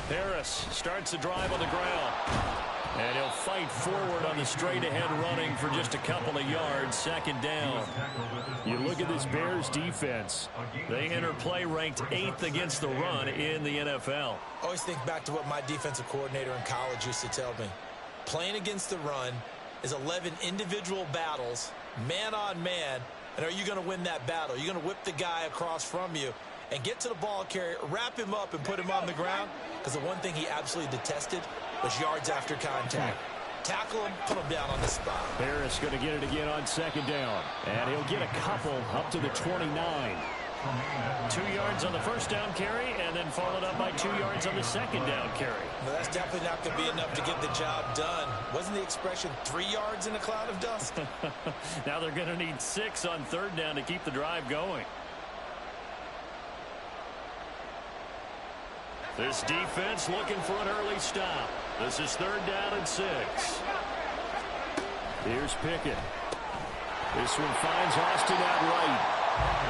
Harris starts the drive on the ground. And he'll fight forward on the straight-ahead running for just a couple of yards. Second down. You look at this Bears defense. They enter play ranked 8th against the run in the NFL. I always think back to what my defensive coordinator in college used to tell me. Playing against the run is 11 individual battles, man on man. And are you going to win that battle? You're going to whip the guy across from you and get to the ball carrier, wrap him up, and put him on the ground? Because the one thing he absolutely detested was yards after contact. Tackle him, put him down on the spot. Harris going to get it again on second down. And he'll get a couple up to the 29. 2 yards on the first down carry, and then followed up by 2 yards on the second down carry. Well, that's definitely not going to be enough to get the job done. Wasn't the expression 3 yards in a cloud of dust? Now they're going to need 6 on third down to keep the drive going. This defense looking for an early stop. This is third down and 6. Here's Pickett. This one finds Austin out right.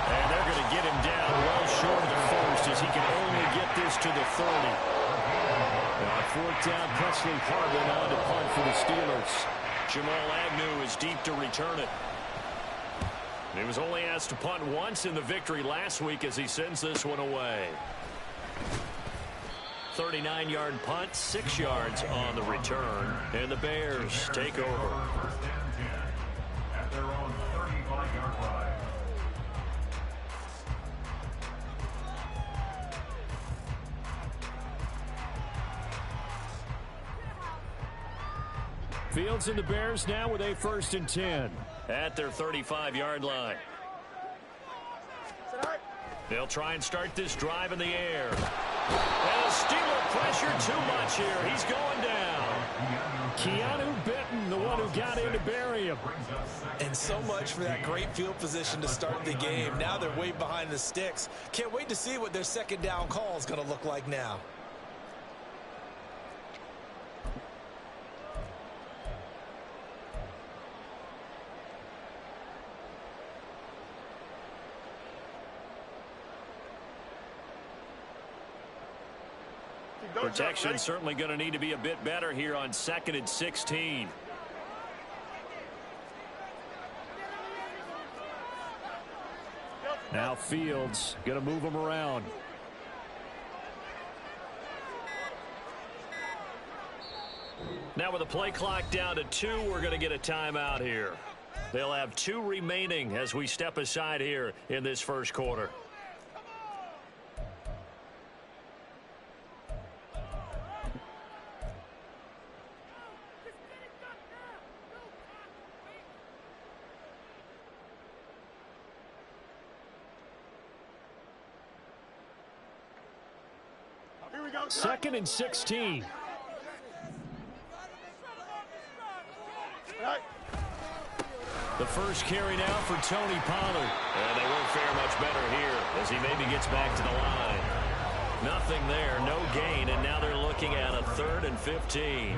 And they're going to get him down well short of the first as he can only get this to the 30. On fourth down, Presley Harvin on to punt for the Steelers. Jamal Agnew is deep to return it. He was only asked to punt once in the victory last week as he sends this one away. 39-yard punt, 6 yards on the return, and the Bears take over. First and 10 at their own 35-yard line. Fields and the Bears now with a 1st and 10 at their 35-yard line. They'll try and start this drive in the air. And a Steeler pressure too much here. He's going down. Keanu Benton, the one who got in to bury him. And so much for that great field position to start the game. Now they're way behind the sticks. Can't wait to see what their second down call is going to look like now. Protection's certainly going to need to be a bit better here on 2nd and 16. Now Fields going to move him around. Now with the play clock down to 2, we're going to get a timeout here. They'll have 2 remaining as we step aside here in this first quarter. Second and 16. The first carry now for Tony Pollard. And they won't fare much better here as he maybe gets back to the line. Nothing there, no gain, and now they're looking at a 3rd and 15.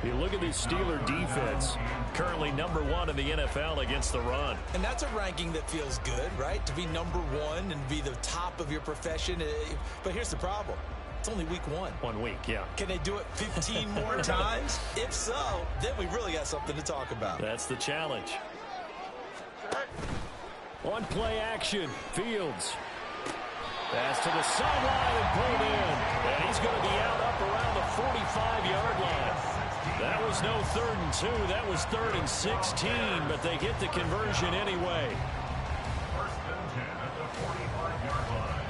You look at this Steeler defense, currently number 1 in the NFL against the run. And that's a ranking that feels good, right? To be number 1 and be the top of your profession. But here's the problem. It's only week 1. 1 week, yeah. Can they do it 15 more times? If so, then we really got something to talk about. That's the challenge. On play action, Fields. Pass to the sideline and pulled in. And he's going to be out up around the 45-yard line. That was no 3rd and 2. That was 3rd and 16, but they get the conversion anyway. First and 10 at the 45-yard line.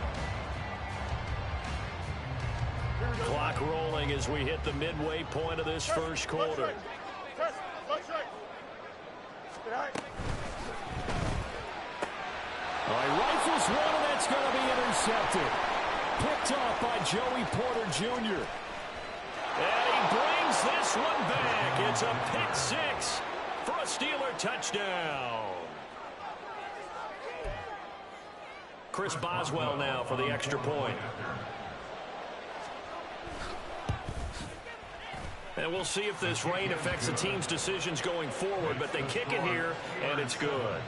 Clock rolling as we hit the midway point of this first quarter. All right, rifles one, and that's going to be intercepted. Picked off by Joey Porter Jr. And he brings this one back. It's a pick 6 for a Steeler touchdown. Chris Boswell now for the extra point. And we'll see if this rain affects the team's decisions going forward, but they kick it here, and it's good.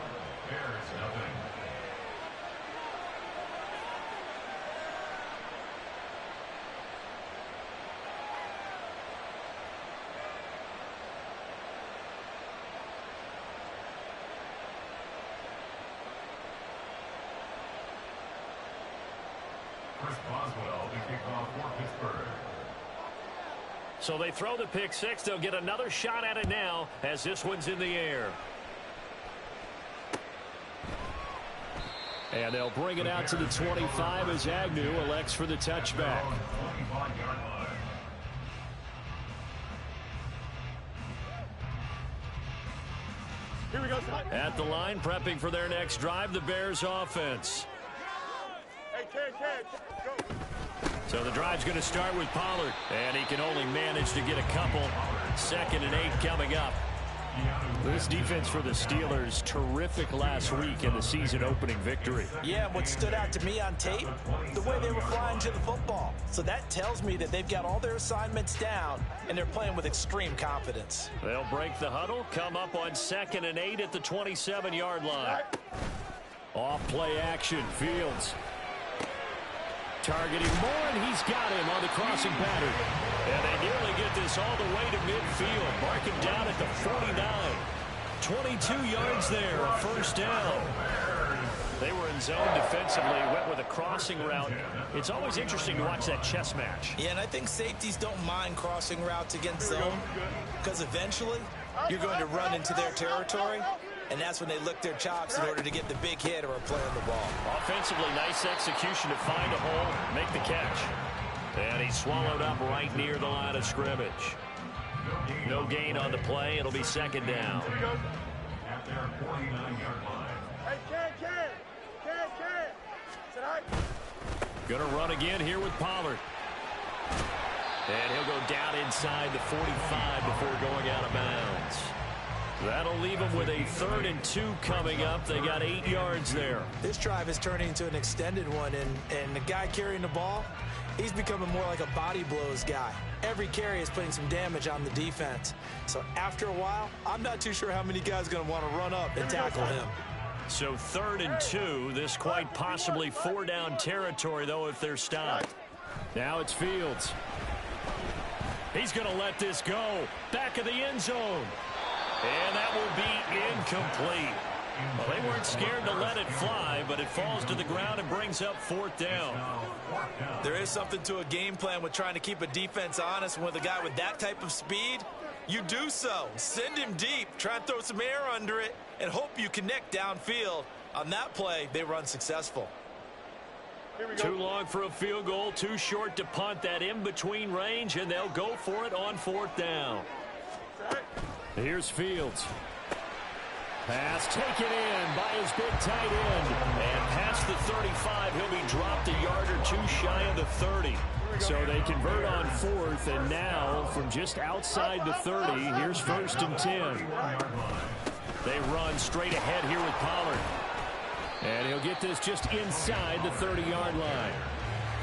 Chris Boswell to kick off for Pittsburgh. So they throw the pick six. They'll get another shot at it now as this one's in the air. And they'll bring it out to the 25 as Agnew elects for the touchback. Here we go. At the line, prepping for their next drive, the Bears offense. Hey, Ken, go. So the drive's going to start with Pollard, and he can only manage to get a couple. 2nd and 8 coming up. This defense for the Steelers, terrific last week in the season-opening victory. Yeah, what stood out to me on tape, the way they were flying to the football. So that tells me that they've got all their assignments down, and they're playing with extreme confidence. They'll break the huddle, come up on 2nd and 8 at the 27-yard line. Off play action, Fields. Targeting Moore, and he's got him on the crossing pattern. And they nearly get this all the way to midfield. Mark him down at the 49. 22 yards there, a first down. They were in zone defensively, went with a crossing route. It's always interesting to watch that chess match. Yeah, and I think safeties don't mind crossing routes against zone because eventually you're going to run into their territory, and that's when they lick their chops in order to get the big hit or a play on the ball. Offensively, nice execution to find a hole, make the catch. And he's swallowed up right near the line of scrimmage. No gain on the play. It'll be 2nd down. At their 49-yard line. Hey, Ken. Sit high. Going to run again here with Pollard. And he'll go down inside the 45 before going out of bounds. That'll leave them with a 3rd and 2 coming up. They got 8 yards there. This drive is turning into an extended one, and the guy carrying the ball, he's becoming more like a body blows guy. Every carry is putting some damage on the defense. So after a while, I'm not too sure how many guys are going to want to run up and tackle him. So 3rd and 2. This quite possibly 4-down territory, though, if they're stopped. Now it's Fields. He's going to let this go. Back of the end zone. And that will be incomplete. Well, they weren't scared to let it fly, but it falls to the ground and brings up 4th down. There is something to a game plan with trying to keep a defense honest. And with a guy with that type of speed, you do so. Send him deep. Try and throw some air under it and hope you connect downfield. On that play, they run successful. Too long for a field goal, too short to punt. That in-between range, and they'll go for it on 4th down. Here's Fields. Pass taken in by his big tight end. And past the 35, he'll be dropped a yard or 2 shy of the 30. So they convert on 4th, and now from just outside the 30, here's 1st and 10. They run straight ahead here with Pollard. And he'll get this just inside the 30-yard line.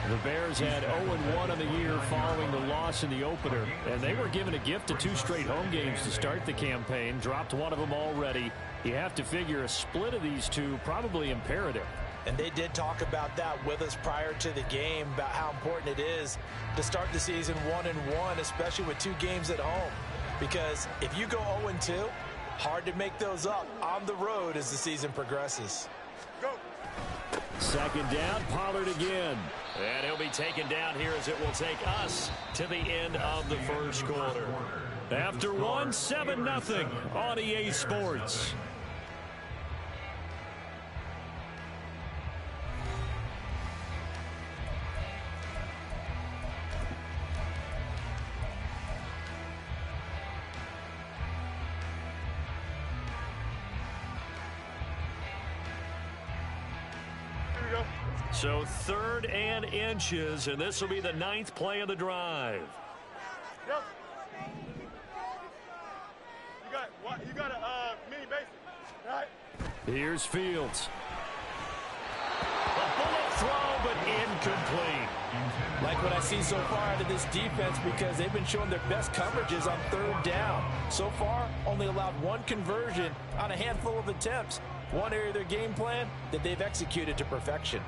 The Bears had 0-1 on the year following the loss in the opener, and they were given a gift of 2 straight home games to start the campaign. Dropped one of them already. You have to figure a split of these two probably imperative. And they did talk about that with us prior to the game, about how important it is to start the season 1-1, especially with 2 games at home. Because if you go 0-2, hard to make those up on the road as the season progresses. Go. 2nd down, Pollard again. And he'll be taken down here as it will take us to the end of the first quarter. After 1, 7-0 on EA Sports. So 3rd and inches, and this will be the 9th play of the drive. Yep. You got a mini basic, right? Here's Fields. A bullet throw, but incomplete. Like what I see so far out of this defense, because they've been showing their best coverages on 3rd down. So far, only allowed 1 conversion on a handful of attempts. One area of their game plan that they've executed to perfection.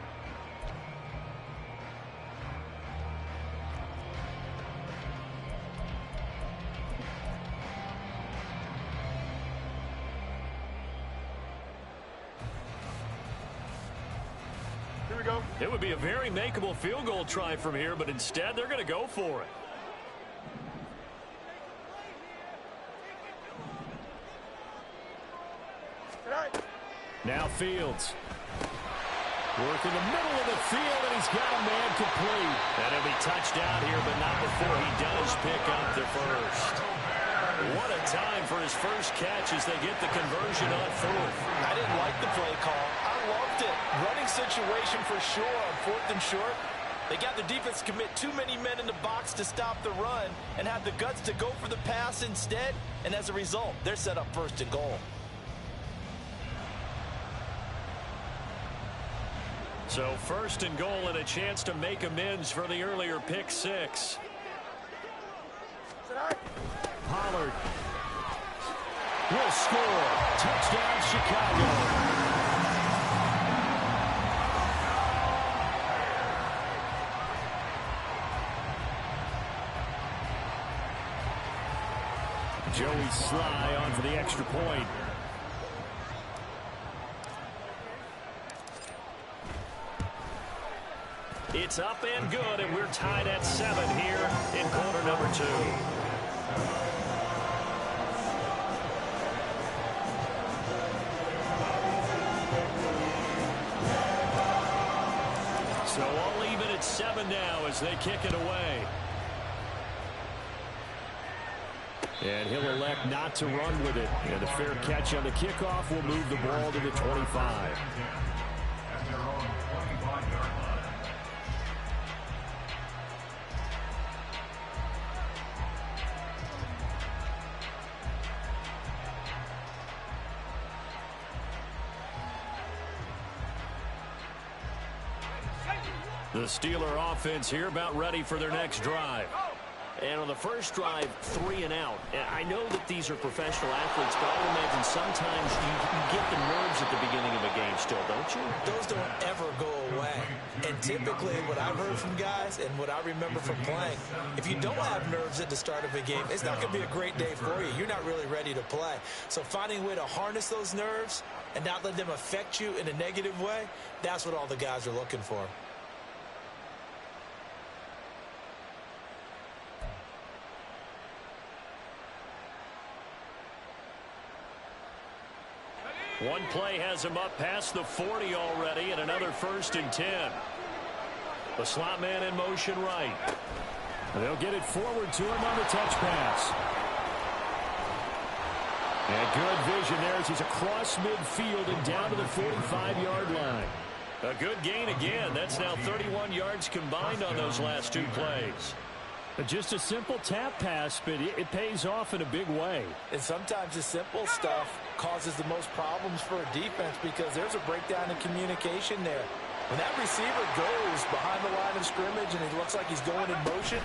Here Here we go. It would be a very makeable field goal try from here, but instead they're going to go for it. Now Fields. Work in the middle of the field, and he's got a man complete. And he'll be touchdown here, but not before he does pick up the first. What a time for his first catch as they get the conversion on fourth. I didn't like the play call. I loved it. Running situation for sure on fourth and short. They got the defense to commit too many men in the box to stop the run and have the guts to go for the pass instead. And as a result, they're set up first and goal. So first and goal and a chance to make amends for the earlier pick six. Pollard will score. Touchdown, Chicago. Joey Sly on for the extra point. It's up and good, and we're tied at 7 here in quarter number 2. So all even at 7 now as they kick it away. And he'll elect not to run with it. And a fair catch on the kickoff will move the ball to the 25. The Steeler offense here about ready for their next drive. And on the first drive, 3 and out. And I know that these are professional athletes, but I would imagine sometimes you get the nerves at the beginning of a game still, don't you? Those don't ever go away. And typically what I've heard from guys and what I remember from playing, if you don't have nerves at the start of a game, it's not going to be a great day for you. You're not really ready to play. So finding a way to harness those nerves and not let them affect you in a negative way, that's what all the guys are looking for. One play has him up past the 40 already, and another 1st and 10. The slot man in motion right. They'll get it forward to him on the touch pass. And good vision there as he's across midfield and down to the 45-yard line. A good gain again. That's now 31 yards combined on those last 2 plays. Just a simple tap pass, but it pays off in a big way. And sometimes the simple stuff causes the most problems for a defense because there's a breakdown in communication there. When that receiver goes behind the line of scrimmage and it looks like he's going in motion,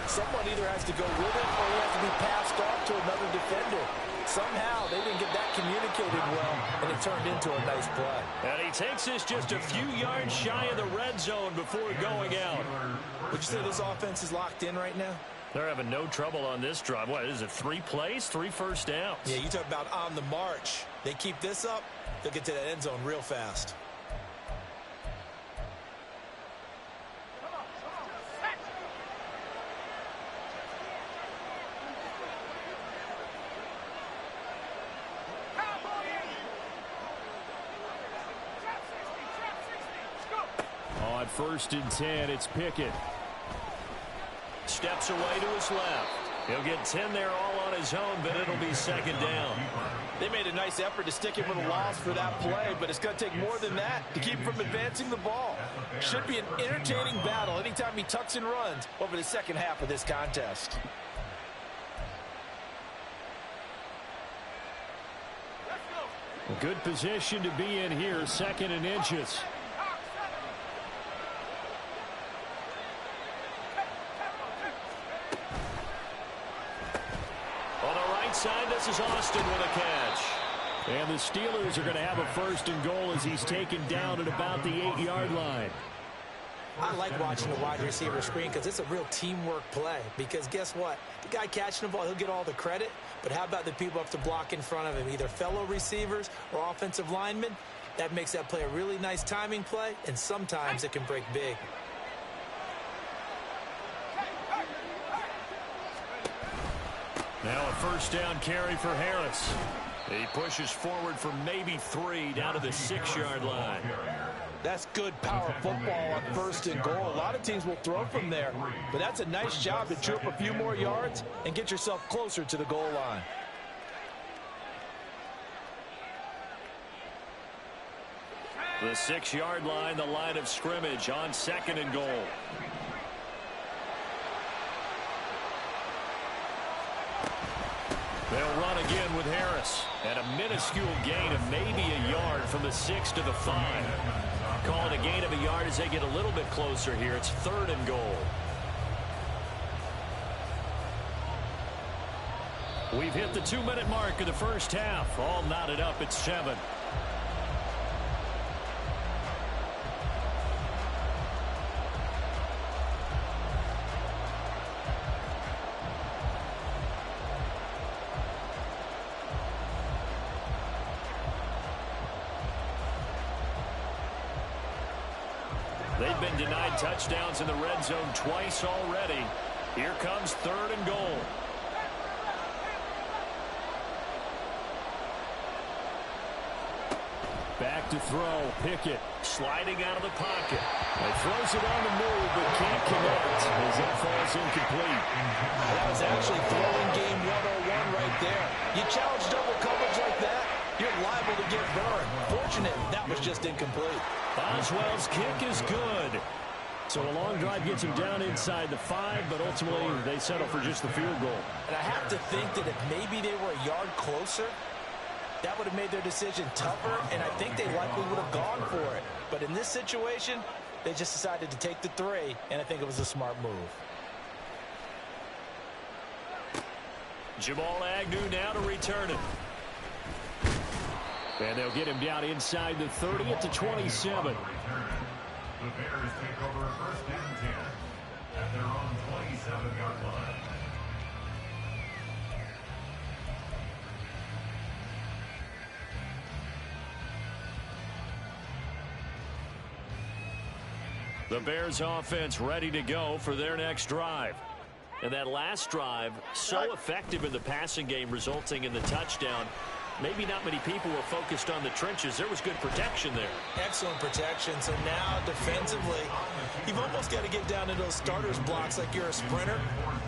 someone either has to go with it or he has to be passed off to another defender. Somehow they didn't get that communicated well, and it turned into a nice play. And he takes us just a few yards shy of the red zone before going out. Would you say this offense is locked in right now? They're having no trouble on this drive. What is it, 3 plays, 3 first downs? Yeah, you talk about on the march. They keep this up, they'll get to that end zone real fast. On 1st and 10, it's Pickett. Steps away to his left. He'll get 10 there all on his own, but it'll be 2nd down. They made a nice effort to stick him with a loss for that play, but it's going to take more than that to keep him from advancing the ball. Should be an entertaining battle anytime he tucks and runs over the second half of this contest. A good position to be in here, 2nd and inches. Side, this is Austin with a catch. And the Steelers are going to have a 1st and goal as he's taken down at about the 8-yard line. I like watching the wide receiver screen because it's a real teamwork play. Because guess what? The guy catching the ball, he'll get all the credit. But how about the people up to block in front of him, either fellow receivers or offensive linemen? That makes that play a really nice timing play, and sometimes it can break big. Now a first down carry for Harris. He pushes forward for maybe 3 down to the 6-yard line. That's good power football on 1st and goal. A lot of teams will throw from there, but that's a nice job to chew up a few more yards and get yourself closer to the goal line. The 6-yard line, the line of scrimmage on 2nd and goal. They'll run again with Harris. And a minuscule gain of maybe a yard from the 6 to the 5. Call it a gain of a yard as they get a little bit closer here. It's 3rd and goal. We've hit the 2-minute mark of the first half. All knotted up at 7. They've been denied touchdowns in the red zone twice already. Here comes 3rd and goal. Back to throw. Pickett sliding out of the pocket. He throws it on the move but can't connect as that falls incomplete. That was actually throwing game 101 right there. You challenge double coverage like that, you're liable to get burned. Fortunate that was just incomplete. Boswell's kick is good. So a long drive gets him down inside the 5, but ultimately they settle for just the field goal. And I have to think that if maybe they were a yard closer, that would have made their decision tougher, and I think they likely would have gone for it. But in this situation, they just decided to take the 3, and I think it was a smart move. Jamal Agnew now to return it. And they'll get him down inside the 30 at the 27. The Bears take over 1st and 10 at their own 27-yard line. The Bears offense ready to go for their next drive. And that last drive, so effective in the passing game, resulting in the touchdown. Maybe not many people were focused on the trenches. There was good protection there. Excellent protection. So now defensively, you've almost got to get down into those starters blocks like you're a sprinter.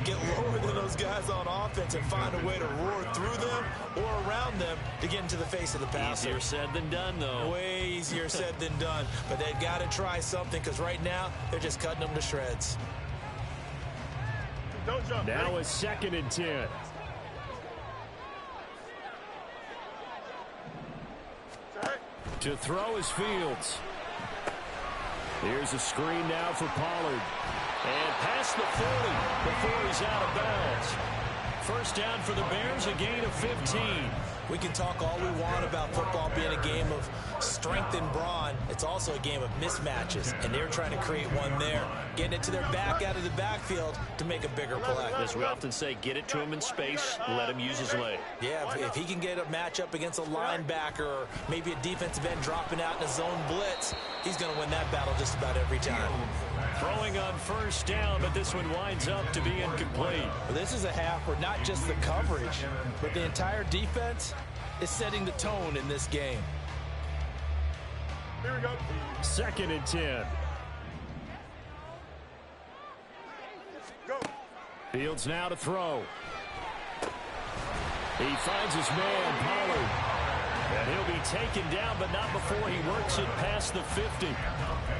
Get lower than those guys on offense and find a way to roar through them or around them to get into the face of the passer. Easier said than done, though. Way easier said than done. But they've got to try something because right now they're just cutting them to shreds. Don't jump. Now a 2nd and 10. To throw is Fields. Here's a screen now for Pollard. And past the 40 before he's out of bounds. First down for the Bears, a gain of 15. We can talk all we want about football being a game of strength and brawn. It's also a game of mismatches, and they're trying to create one there, getting it to their back out of the backfield to make a bigger play. As we often say, get it to him in space, let him use his leg. Yeah, if he can get a matchup against a linebacker or maybe a defensive end dropping out in a zone blitz, he's going to win that battle just about every time. Throwing on first down, but this one winds up to be incomplete. Well, this is a half where not just the coverage, but the entire defense is setting the tone in this game. Here we go. 2nd and 10. Go. Fields now to throw. He finds his man, Pollard. And he'll be taken down, but not before he works it past the 50.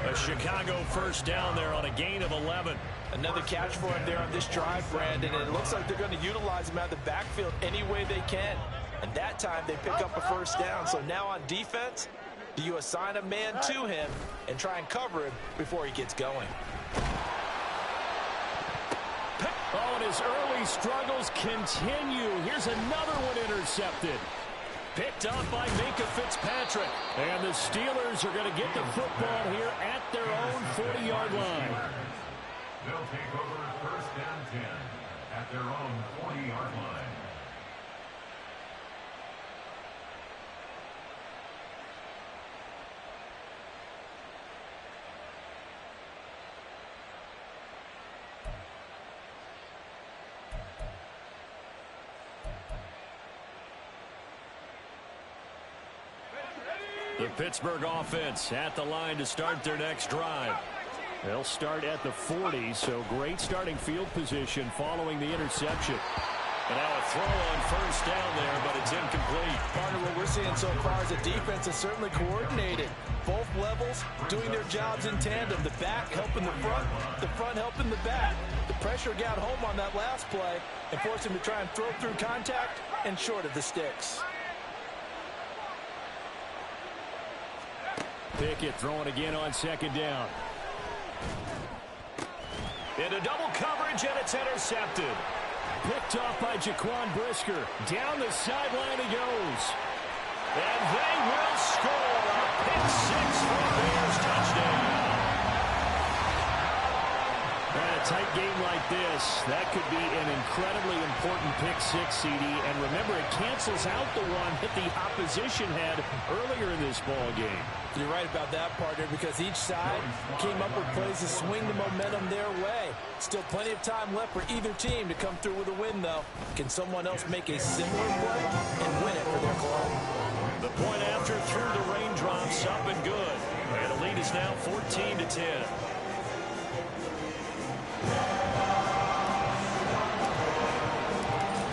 A Chicago first down there on a gain of 11. Another catch for him there on this drive, Brandon, and it looks like they're going to utilize him out of the backfield any way they can. And that time they pick up a first down. So now on defense, do you assign a man to him and try and cover him before he gets going? Oh, and his early struggles continue. Here's another one intercepted. Picked up by Minkah Fitzpatrick. And the Steelers are going to get the football here at their own 40-yard line. They'll take over 1st and 10 at their own 40-yard line. The Pittsburgh offense at the line to start their next drive. They'll start at the 40, so great starting field position following the interception. And now a throw on first down there, but it's incomplete. Partner, what we're seeing so far is the defense is certainly coordinated. Both levels doing their jobs in tandem. The back helping the front helping the back. The pressure got home on that last play and forced him to try and throw through contact and short of the sticks. Pickett throwing again on second down. Into double coverage, and it's intercepted. Picked off by Jaquan Brisker. Down the sideline he goes. And they will score a pick six for the Bears touchdown. And a tight game like this, that could be an incredibly important pick six, CD. And remember, it cancels out the one that the opposition had earlier in this ball game. You're right about that, partner, because each side came up with plays to swing the momentum their way. Still plenty of time left for either team to come through with a win, though. Can someone else make a similar play and win it for their club? The point after through the raindrops, up and good. And the lead is now 14-10.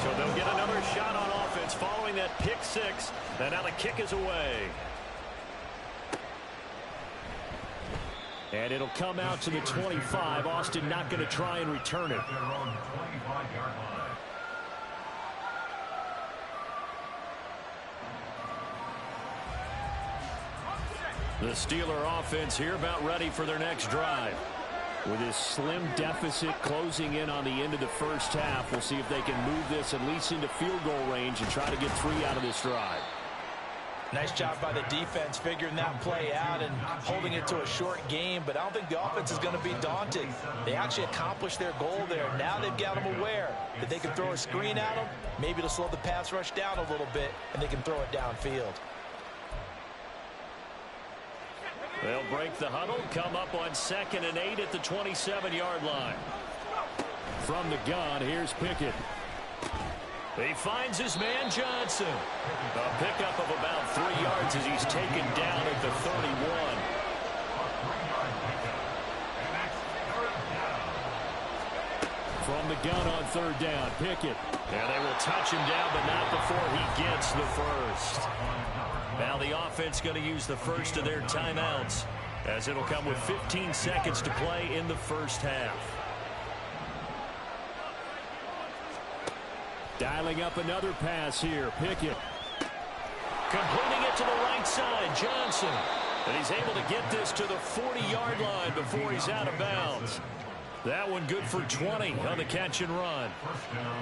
So they'll get another shot on offense following that pick six. And now the kick is away. And it'll come out to the 25. Austin not going to try and return it. The Steeler offense here about ready for their next drive. With this slim deficit closing in on the end of the first half, we'll see if they can move this at least into field goal range and try to get 3 out of this drive. Nice job by the defense figuring that play out and holding it to a short game, but I don't think the offense is going to be daunted. They actually accomplished their goal there. Now they've got them aware that they can throw a screen at them. Maybe it'll slow the pass rush down a little bit, and they can throw it downfield. They'll break the huddle, come up on 2nd and 8 at the 27-yard line. From the gun, here's Pickett. He finds his man Johnson. A pickup of about 3 yards as he's taken down at the 31. From the gun on 3rd down, Pickett. And they will touch him down, but not before he gets the first. Now the offense going to use the first of their timeouts, as it'll come with 15 seconds to play in the first half. Dialing up another pass here. Pickett. Completing it to the right side. Johnson. And he's able to get this to the 40-yard line before he's out of bounds. That one good for 20 on the catch and run.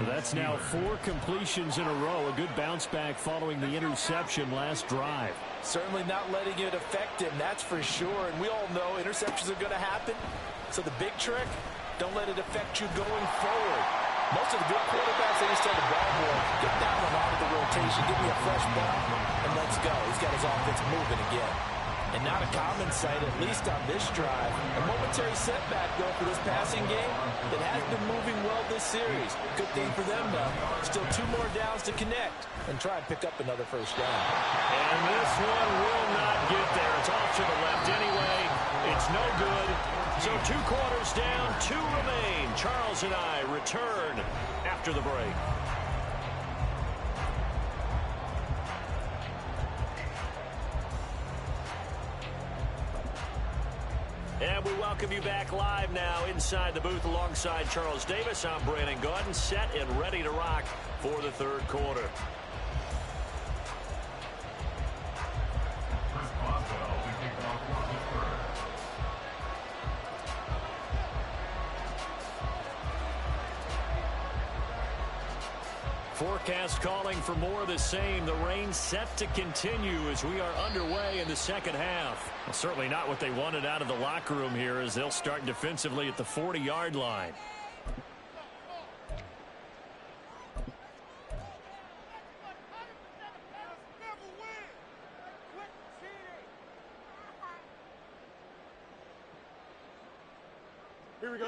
That's now 4 completions in a row. A good bounce back following the interception last drive. Certainly not letting it affect him, that's for sure. And we all know interceptions are going to happen. So the big trick, don't let it affect you going forward. Most of the good quarterbacks, they just tell the ball boy, get that one out of the rotation, give me a fresh ball, and let's go. He's got his offense moving again. And not a common sight, at least on this drive. A momentary setback, though, for this passing game that has been moving well this series. Good thing for them, though. Still 2 more downs to connect and try and pick up another first down. And this one will not get there. It's off to the left anyway. It's no good. So 2 quarters down, 2 remain. Charles and I return after the break. And we welcome you back live now inside the booth alongside Charles Davis. I'm Brandon Gaudin, set and ready to rock for the 3rd quarter. Forecast calling for more of the same. The rain set to continue as we are underway in the 2nd half. Well, certainly not what they wanted out of the locker room here as they'll start defensively at the 40-yard line.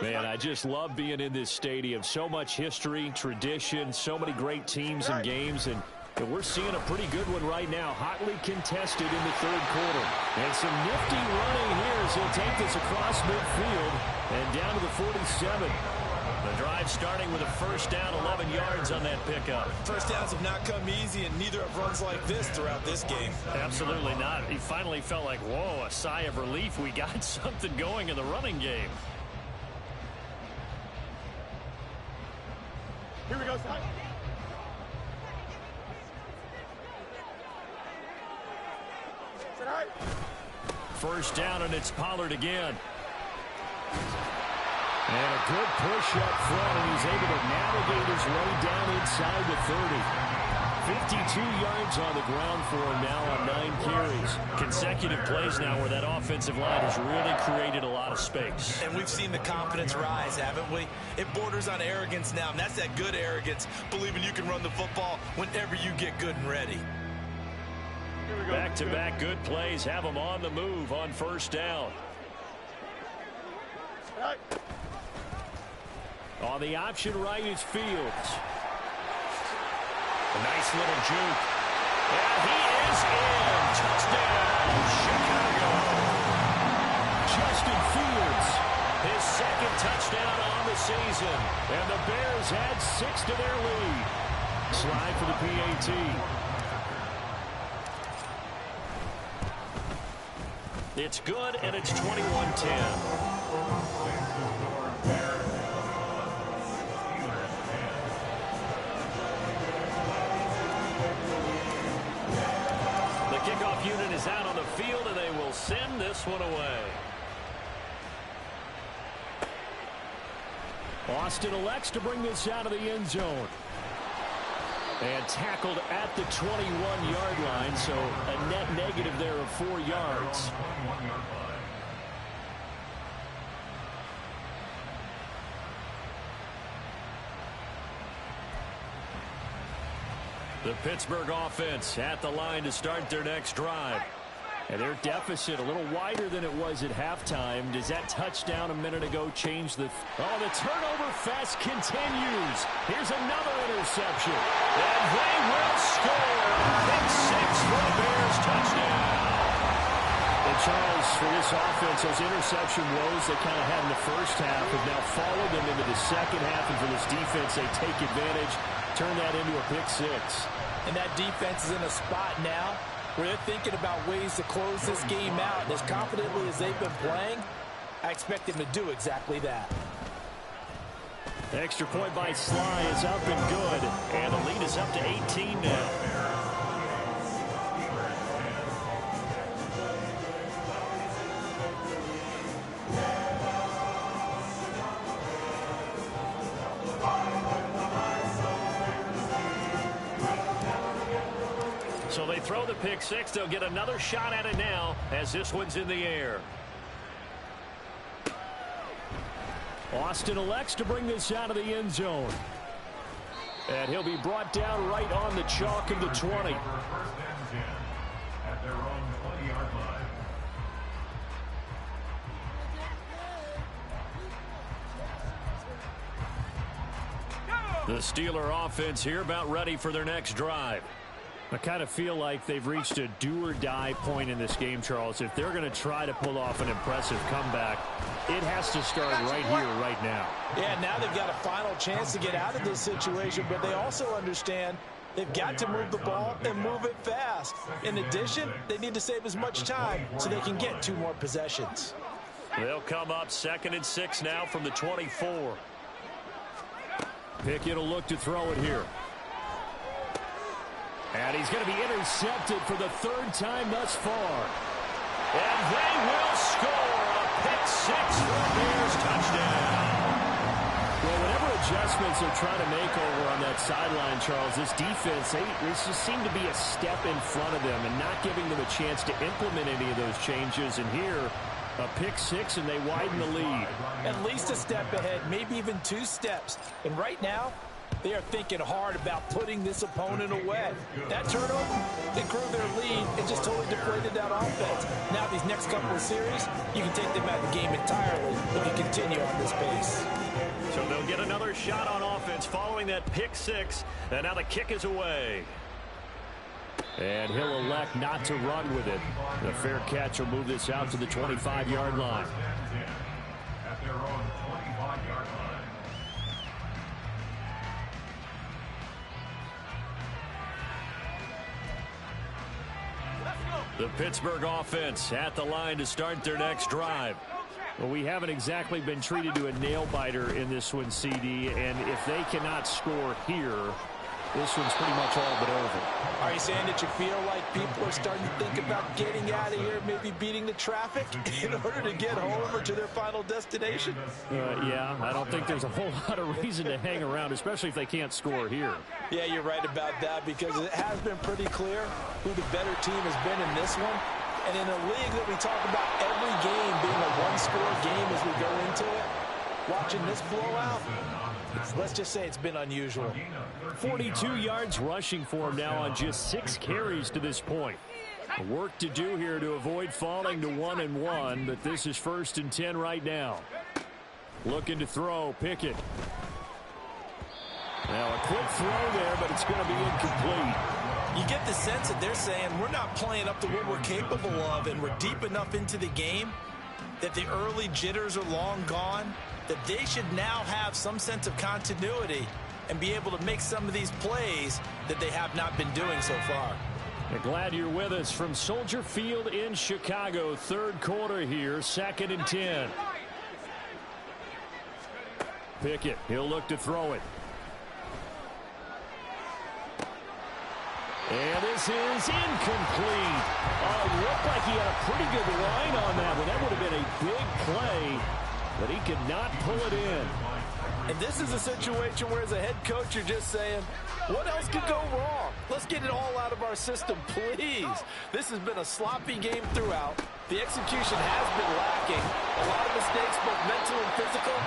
Man, I just love being in this stadium. So much history, tradition, so many great teams and games, and And we're seeing a pretty good one right now, hotly contested in the third quarter. And some nifty running here as he'll take this across midfield and down to the 47. The drive starting with a first down, 11 yards on that pickup. First downs have not come easy, and neither have runs like this throughout this game. Absolutely not. He finally felt like, whoa, a sigh of relief. We got something going in the running game. Here we go, son. First down, and it's Pollard again. And a good push up front, and he's able to navigate his way down inside the 30. 52 yards on the ground for him now on 9 carries. Consecutive plays now where that offensive line has really created a lot of space. And we've seen the confidence rise, haven't we? It borders on arrogance now, and that's that good arrogance, believing you can run the football whenever you get good and ready. Back-to-back good plays have him on the move on first down. On the option right is Fields. A nice little juke. And he is in. Touchdown, Chicago. Justin Fields, his second touchdown on the season. And the Bears add 6 to their lead. Slide for the PAT. It's good, and it's 21-10. The kickoff unit is out on the field, and they will send this one away. Austin elects to bring this out of the end zone. And tackled at the 21-yard line, so a net negative there of 4 yards. The Pittsburgh offense at the line to start their next drive. And their deficit a little wider than it was at halftime. Does that touchdown a minute ago change the... Oh, the turnover fest continues. Here's another interception. And they will score. Pick 6 for the Bears touchdown. And Charles, for this offense, those interception woes they kind of had in the first half have now followed them into the second half. And for this defense, they take advantage, turn that into a pick 6. And that defense is in a spot now where they're thinking about ways to close this game out. And as confidently as they've been playing, I expect them to do exactly that. The extra point by Sly is up and good. And the lead is up to 18 now. So they throw the pick 6. They'll get another shot at it now as this one's in the air. Austin elects to bring this out of the end zone. And he'll be brought down right on the chalk of the 20. At their own 20-yard line. The Steeler offense here about ready for their next drive. I kind of feel like they've reached a do-or-die point in this game, Charles. If they're going to try to pull off an impressive comeback, it has to start right here, right now. Yeah, now they've got a final chance to get out of this situation, but they also understand they've got to move the ball and move it fast. In addition, they need to save as much time so they can get 2 more possessions. They'll come up 2nd and 6 now from the 24. Pickett will look to throw it here. And he's going to be intercepted for the 3rd time thus far. And they will score a pick 6 for a Bears touchdown. Well, whatever adjustments they're trying to make over on that sideline, Charles, this defense, they just seem to be a step in front of them and not giving them a chance to implement any of those changes. And here, a pick 6, and they widen the lead. At least a step ahead, maybe even 2 steps. And right now, they are thinking hard about putting this opponent away. That turnover, they grew their lead and just totally deflated that offense. Now these next couple of series, you can take them out of the game entirely if you continue on this pace. So they'll get another shot on offense following that pick 6, and now the kick is away. And he'll elect not to run with it. The fair catch will move this out to the 25-yard line. At their own 25-yard line. The Pittsburgh offense at the line to start their next drive. Well, we haven't exactly been treated to a nail-biter in this one, CD, and if they cannot score here, this one's pretty much all but over. Are you saying that you feel like people are starting to think about getting out of here, maybe beating the traffic in order to get home or to their final destination? Yeah, I don't think there's a whole lot of reason to hang around, especially if they can't score here. Yeah, you're right about that, because it has been pretty clear who the better team has been in this one. And in a league that we talk about every game being a one-score game as we go into it, watching this blowout, let's just say it's been unusual. 42 yards rushing for him now on just 6 carries to this point. Work to do here to avoid falling to 1-1, but this is 1st and 10 right now. Looking to throw, Pickett. Now a quick throw there, but it's going to be incomplete. You get the sense that they're saying we're not playing up to what we're capable of, and we're deep enough into the game that the early jitters are long gone, that they should now have some sense of continuity and be able to make some of these plays that they have not been doing so far. Glad you're with us from Soldier Field in Chicago. 3rd quarter here, 2nd and 10. Pickett, he'll look to throw it. And this is incomplete. It looked like he had a pretty good line on that one. That would have been a big play, but he could not pull it in. And this is a situation where as a head coach you're just saying, what else could go wrong? Let's get it all out of our system, please. This has been a sloppy game throughout. The execution has been lacking. A lot of mistakes, both mental and physical.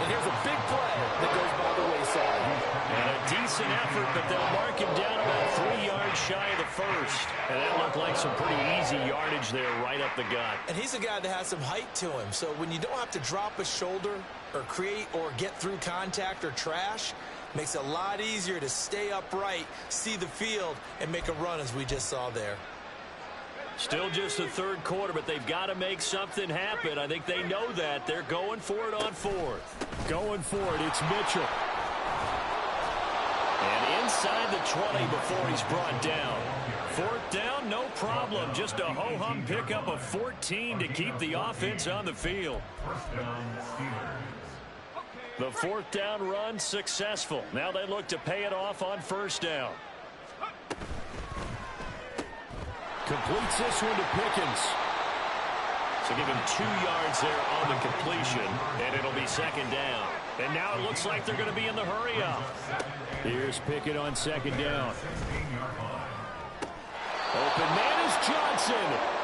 And here's a big play that goes by the wayside. And a decent effort, but they'll mark him down about 3 yards shy of the first. And that looked like some pretty easy yardage there right up the gut. And he's a guy that has some height to him. So when you don't have to drop a shoulder or create or get through contact or trash, makes it a lot easier to stay upright, see the field, and make a run as we just saw there. Still just the 3rd quarter, but they've got to make something happen. I think they know that. They're going for it on 4th. Going for it, it's Mitchell. And inside the 20 before he's brought down. 4th down, no problem. Just a ho-hum pickup of 14 to keep the offense on the field. The 4th down run successful. Now they look to pay it off on 1st down. Completes this one to Pickens. So give him 2 yards there on the completion, and it'll be 2nd down. And now it looks like they're going to be in the hurry-up. Here's Pickett on 2nd down. Open man is Johnson.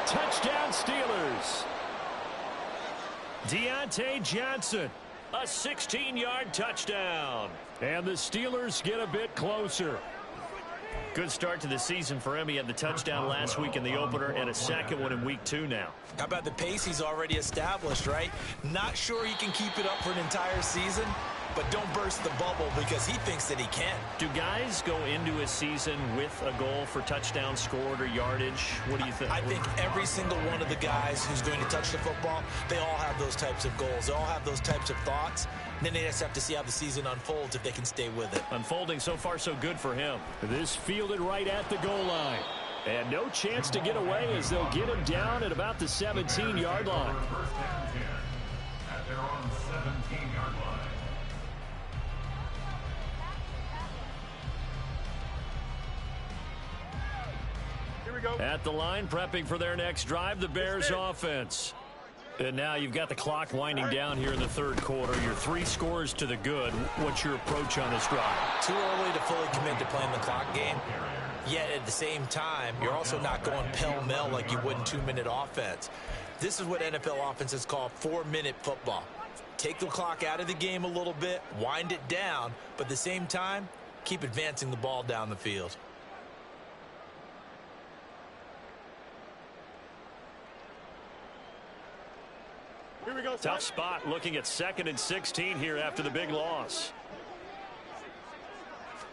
Touchdown Steelers. Deontay Johnson. A 16-yard touchdown. And the Steelers get a bit closer. Good start to the season for him. He had the touchdown last week in the opener and a 2nd one in week 2 now. How about the pace he's already established, right? Not sure he can keep it up for an entire season, but don't burst the bubble because he thinks that he can. Do guys go into a season with a goal for touchdowns scored or yardage? What do you think? I think every single one of the guys who's going to touch the football, they all have those types of goals. They all have those types of thoughts. And then they just have to see how the season unfolds if they can stay with it. Unfolding so far so good for him. This fielded right at the goal line. And no chance to get away as they'll get him down at about the 17-yard line. First and 10 at their own 17-yard line. Here we go. At the line, prepping for their next drive, the Bears offense. And now you've got the clock winding down here in the 3rd quarter. You're 3 scores to the good. What's your approach on this drive? Too early to fully commit to playing the clock game. Yet at the same time, you're also not going pell-mell like you would in 2-minute offense. This is what NFL offenses call 4-minute football. Take the clock out of the game a little bit, wind it down, but at the same time, keep advancing the ball down the field. Here we go. Tough spot looking at 2nd and 16 here after the big loss.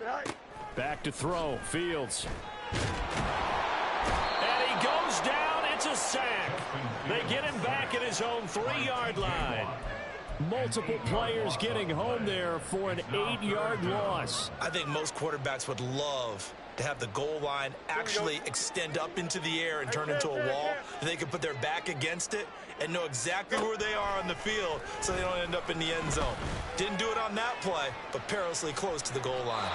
All right. Back to throw. Fields. And he goes down. It's a sack. They get him back at his own 3-yard line. Multiple players getting home there for an 8-yard loss. I think most quarterbacks would love to have the goal line actually extend up into the air and turn into a wall. They can put their back against it and know exactly where they are on the field so they don't end up in the end zone. Didn't do it on that play, but perilously close to the goal line.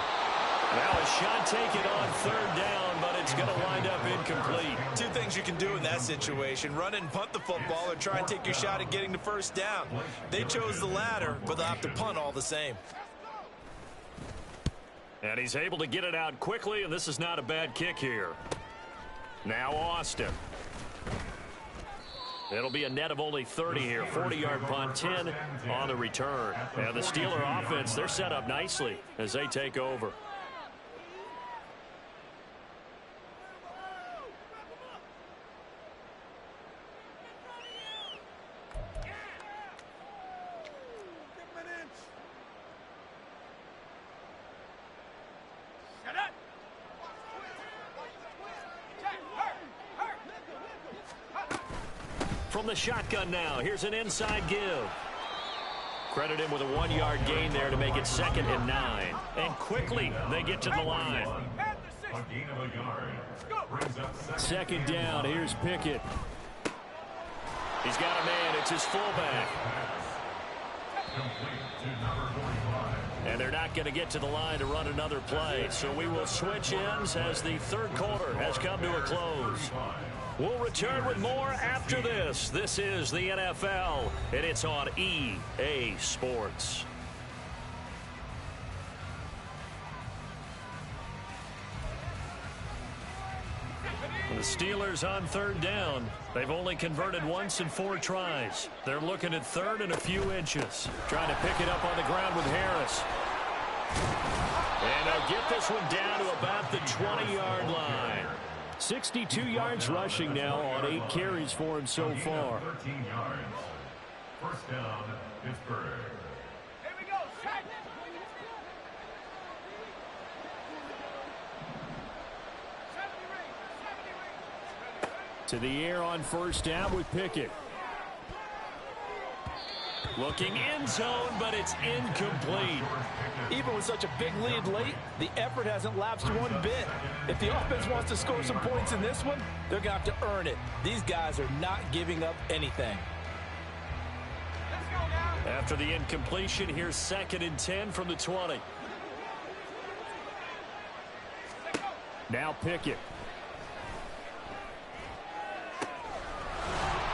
Now a shot taken on 3rd down, but it's going to wind up incomplete. Two things you can do in that situation: run and punt the football, or try and take your shot at getting the first down. They chose the latter, but they'll have to punt all the same. And he's able to get it out quickly, and this is not a bad kick here. Now Austin. It'll be a net of only 30 here. 40-yard punt, 10 on the return. And the Steeler offense, they're set up nicely as they take over. From the shotgun now, here's an inside give. Credit him with a 1-yard gain there to make it 2nd and 9. And quickly, they get to the line. A gain of a yard. Brings up 2nd down, here's Pickett. He's got a man, it's his fullback. complete to number 45. And they're not going to get to the line to run another play. So we will switch ends as the 3rd quarter has come to a close. We'll return with more after this. This is the NFL, and it's on EA Sports. The Steelers on 3rd down. They've only converted once in 4 tries. They're looking at 3rd and a few inches. Trying to pick it up on the ground with Harris. And they'll get this one down to about the 20-yard line. 62 yards rushing now on 8 carries for him so far. 13 yards. First down, Pittsburgh. Here we go. Check. To the air on 1st down with Pickett. Looking end zone, but it's incomplete. Even with such a big lead late, the effort hasn't lapsed one bit. If the offense wants to score some points in this one, they're going to have to earn it. These guys are not giving up anything. Let's go now. After the incompletion, here's 2nd and 10 from the 20. Now Pickett.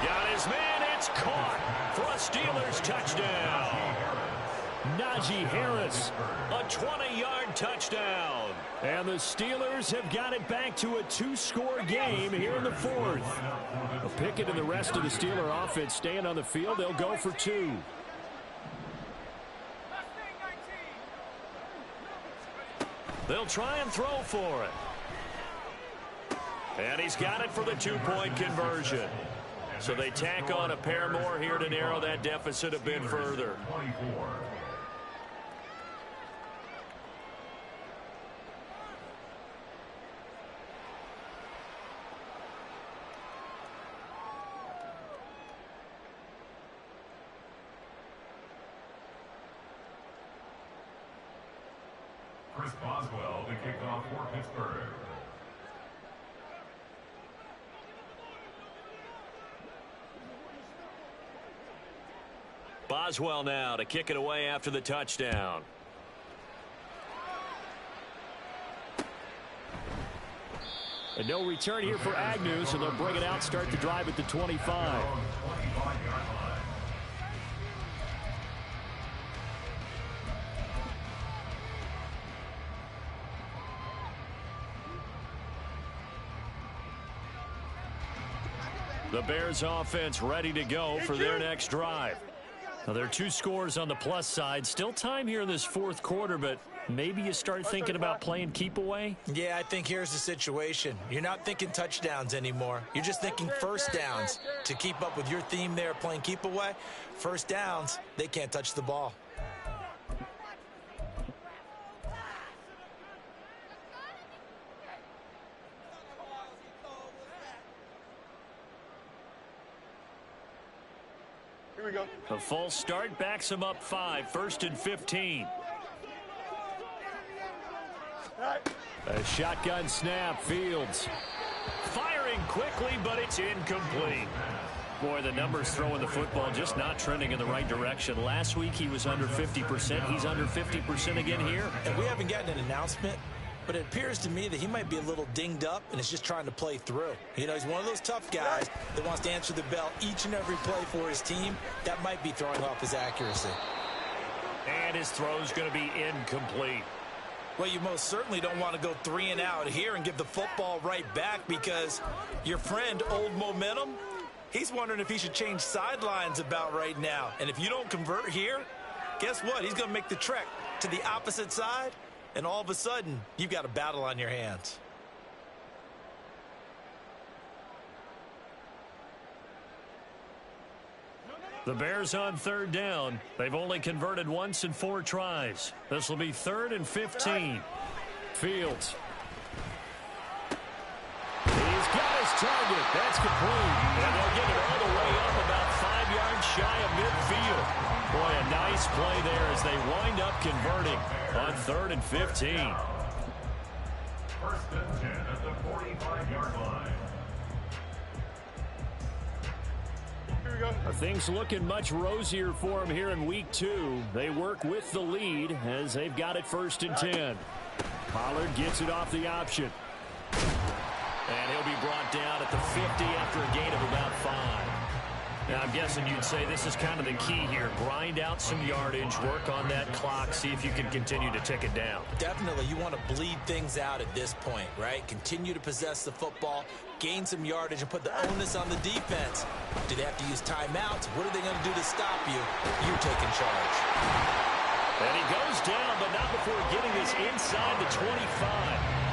Got his man, it's caught for a Steelers touchdown. Najee Harris. A 20-yard touchdown. And the Steelers have got it back to a 2-score game here in the 4th. Pickett and the rest of the Steeler offense staying on the field. They'll go for 2. They'll try and throw for it. And he's got it for the 2-point conversion. So they tack on a pair more here to narrow that deficit a bit further. 24. Chris Boswell to kick off for Pittsburgh. Boswell now to kick it away after the touchdown. And no return here for Agnew, so they'll bring it out, start the drive at the 25. The Bears offense ready to go for their next drive. Now, there are 2 scores on the plus side. Still time here in this 4th quarter, but maybe you start thinking about playing keep away? Yeah, I think here's the situation. You're not thinking touchdowns anymore. You're just thinking first downs. To keep up with your theme there, playing keep away, first downs, they can't touch the ball. we go. The false start backs him up 5, 1st and 15. A shotgun snap, Fields. Firing quickly, but it's incomplete. Boy, the numbers throwing the football just not trending in the right direction. Last week he was under 50%. He's under 50% again here. And we haven't gotten an announcement, but it appears to me that he might be a little dinged up and is just trying to play through. You know, he's one of those tough guys that wants to answer the bell each and every play for his team. That might be throwing off his accuracy. And his throw's going to be incomplete. Well, you most certainly don't want to go 3 and out here and give the football right back, because your friend, Old Momentum, he's wondering if he should change sidelines about right now. And if you don't convert here, guess what? He's going to make the trek to the opposite side, and all of a sudden, you've got a battle on your hands. The Bears on 3rd down. They've only converted once in 4 tries. This will be 3rd and 15. Fields. He's got his target. That's complete. And they'll get it all the way up about 5 yards shy of midfield. Boy, a nice play there as they wind up converting on 3rd and 15. 1st and 10 at the 45-yard line. Things looking much rosier for him here in week 2. They work with the lead as they've got it 1st and 10. Pollard gets it off the option. And he'll be brought down at the 50 after a gain of about 5. Now, I'm guessing you'd say this is kind of the key here. Grind out some yardage, work on that clock, see if you can continue to tick it down. Definitely, you want to bleed things out at this point, right? Continue to possess the football, gain some yardage, and put the onus on the defense. Do they have to use timeouts? What are they going to do to stop you? You take in charge. And he goes down, but not before getting this inside the 25.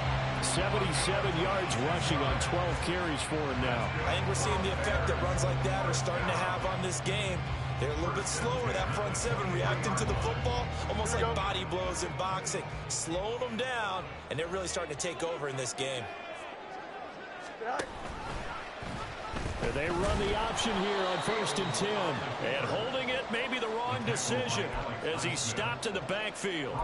77 yards rushing on 12 carries for him now. I think we're seeing the effect that runs like that are starting to have on this game. They're a little bit slower, that front 7, reacting to the football, almost like body blows in boxing. Slowing them down, and they're really starting to take over in this game. They run the option here on 1st and 10. And holding it may be the wrong decision as he's stopped in the backfield.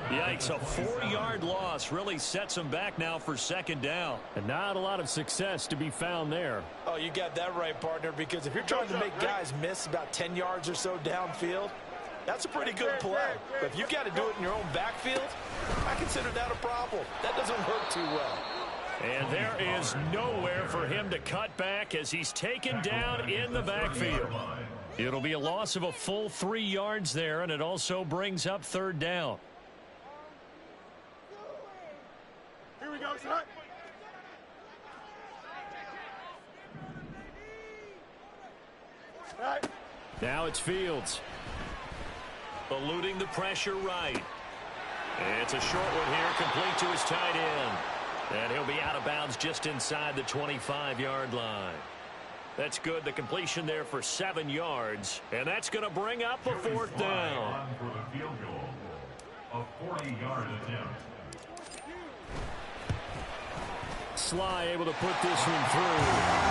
Yikes, a 4-yard loss really sets him back now for 2nd down. And not a lot of success to be found there. Oh, you got that right, partner, because if you're trying to make guys miss about 10 yards or so downfield, that's a pretty good play. But if you've got to do it in your own backfield, I consider that a problem. That doesn't work too well. And there is nowhere for him to cut back as he's taken down in the backfield. It'll be a loss of a full 3 yards there, and it also brings up 3rd down. Here we go, son. Now it's Fields. Eluding the pressure right. It's a short one here, complete to his tight end. And he'll be out of bounds just inside the 25-yard line. That's good. The completion there for 7 yards. And that's going to bring up a 4th down. For the field goal, a 40-yard attempt. Sly able to put this one through.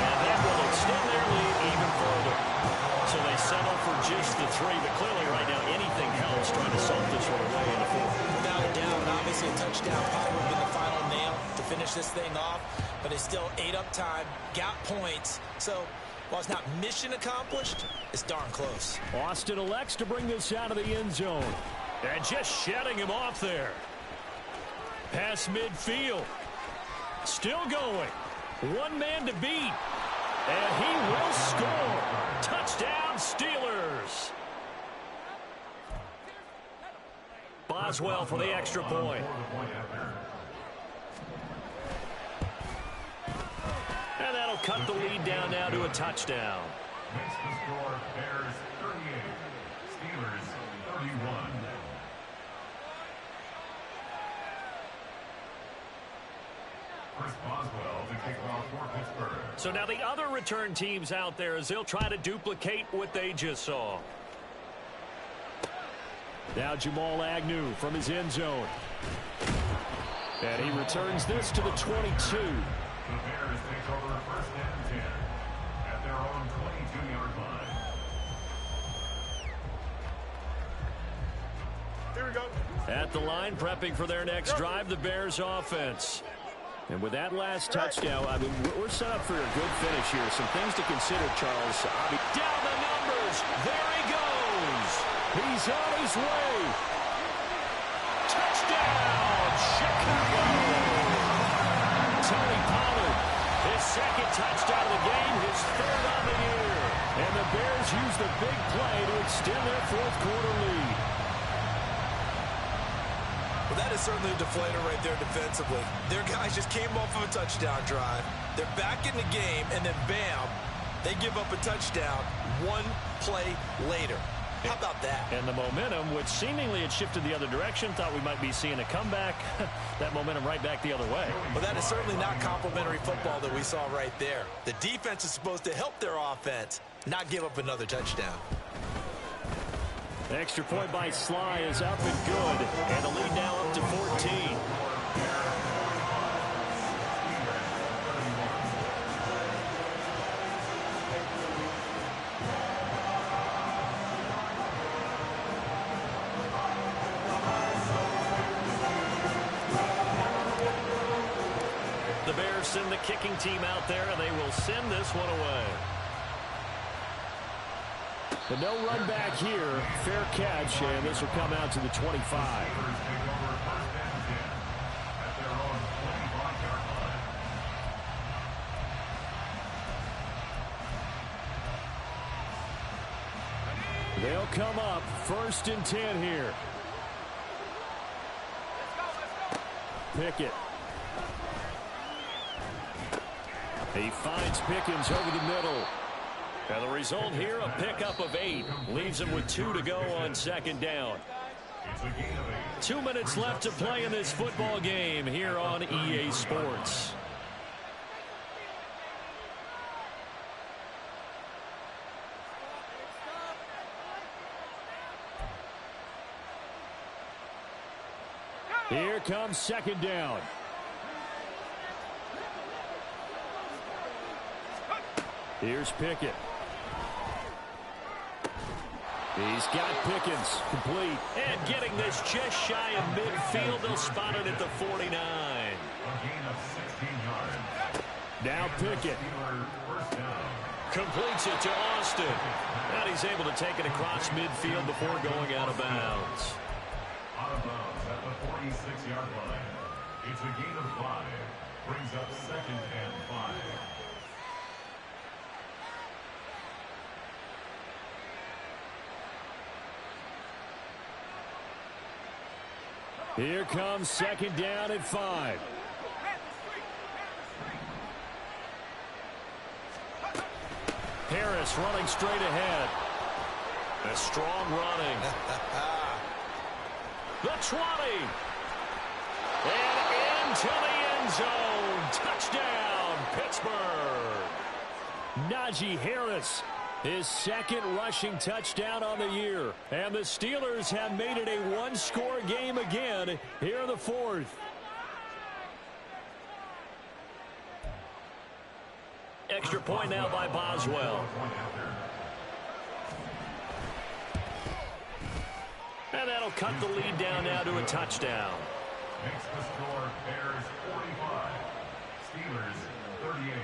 And that will extend their lead even further. So they settle for just the 3. But clearly right now anything helps trying to salt this one away in the 4th. Without a doubt, obviously a touchdown probably would have been the final nail to finish this thing off, but it's still ate up time, got points. So while it's not mission accomplished, it's darn close. Austin elects to bring this out of the end zone. And just shedding him off there. Past midfield. Still going. 1 man to beat. And he will score. Touchdown, Steelers. Boswell for the extra point. And that'll cut the lead down now to a touchdown. Makes the score Bears 38, Steelers 31. Chris Boswell to kick off for Pittsburgh. So now the other return teams out there as they'll try to duplicate what they just saw. Now Jamal Agnew from his end zone. And he returns this to the 22. The Bears take over 1st and 10 at their own 22-yard line. we go. At the line, prepping for their next drive, the Bears offense. And with that last touchdown, I mean, we're set up for a good finish here. Some things to consider, Charles. Down the numbers. There he goes. He's on his way. Touchdown, Chicago. Tony Pollard, his second touchdown of the game, his third on the year. And the Bears use the big play to extend their fourth quarter lead. Well, that is certainly a deflator right there defensively. Their guys just came off of a touchdown drive. They're back in the game, and then bam, they give up a touchdown one play later. How about that? And the momentum, which seemingly had shifted the other direction, thought we might be seeing a comeback. That momentum right back the other way. Well, that is certainly not complimentary football that we saw right there. The defense is supposed to help their offense, not give up another touchdown. Extra point by Sly is up and good. And the lead now up to 14. The Bears send the kicking team out there, and they will send this one away. But no run back here. Fair catch, and this will come out to the 25. They'll come up 1st and 10 here. Pickett. He finds Pickens over the middle. And the result here, a pickup of 8. Leaves him with 2 to go on 2nd down. 2 minutes left to play in this football game here on EA Sports. Here comes 2nd down. Here's Pickett. He's got Pickens complete. And getting this just shy of midfield. They'll spot it at the 49. Now Pickett. Completes it to Austin. And he's able to take it across midfield before going out of bounds. Out of bounds at the 46-yard line. It's a gain of 5. Brings up 2nd and 5. Here comes 2nd down at 5. Harris running straight ahead. A strong running. The 20. And into the end zone. Touchdown, Pittsburgh. Najee Harris. His 2nd rushing touchdown on the year. And the Steelers have made it a one-score game again here in the 4th. Extra point now by Boswell. And that'll cut the lead down now to a touchdown. Makes the score Bears 45. Steelers 38.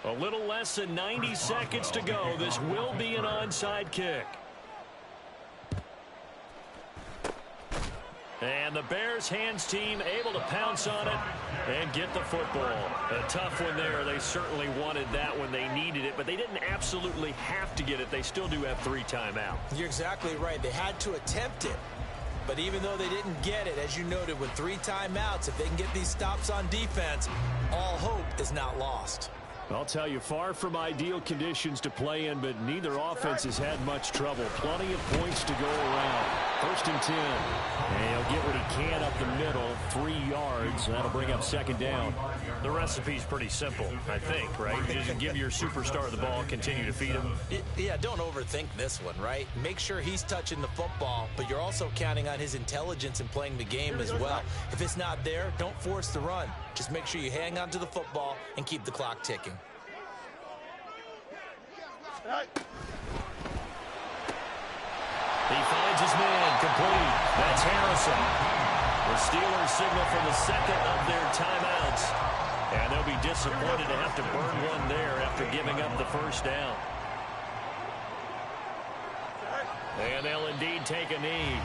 A little less than 90 seconds to go. This will be an onside kick. And the Bears hands team able to pounce on it and get the football. A tough one there. They certainly wanted that when they needed it, but they didn't absolutely have to get it. They still do have 3 timeouts. You're exactly right. They had to attempt it. But even though they didn't get it, as you noted, with 3 timeouts, if they can get these stops on defense, all hope is not lost. I'll tell you, far from ideal conditions to play in, but neither offense has had much trouble. Plenty of points to go around. 1st and 10. And he'll get what he can up the middle, 3 yards. That'll bring up 2nd down. The recipe's pretty simple, I think, right? Just give your superstar the ball, continue to feed him. Yeah, don't overthink this one, right? Make sure he's touching the football, but you're also counting on his intelligence in playing the game as well. If it's not there, don't force the run. Just make sure you hang on to the football and keep the clock ticking. He finds his man, complete. That's Harrison. The Steelers signal for the 2nd of their timeouts. And they'll be disappointed to have to burn one there after giving up the 1st down. And they'll indeed take a knee.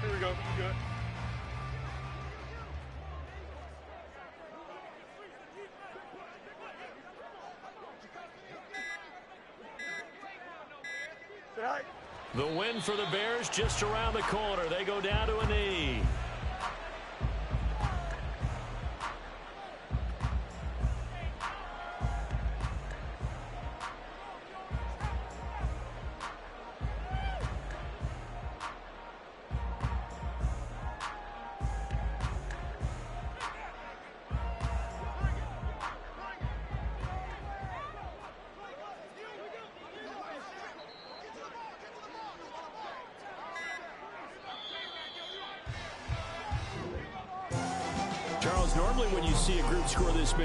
Here we go. You good? Say hi. The win for the Bears just around the corner. They go down to a knee. Charles, normally when you see a group score this big,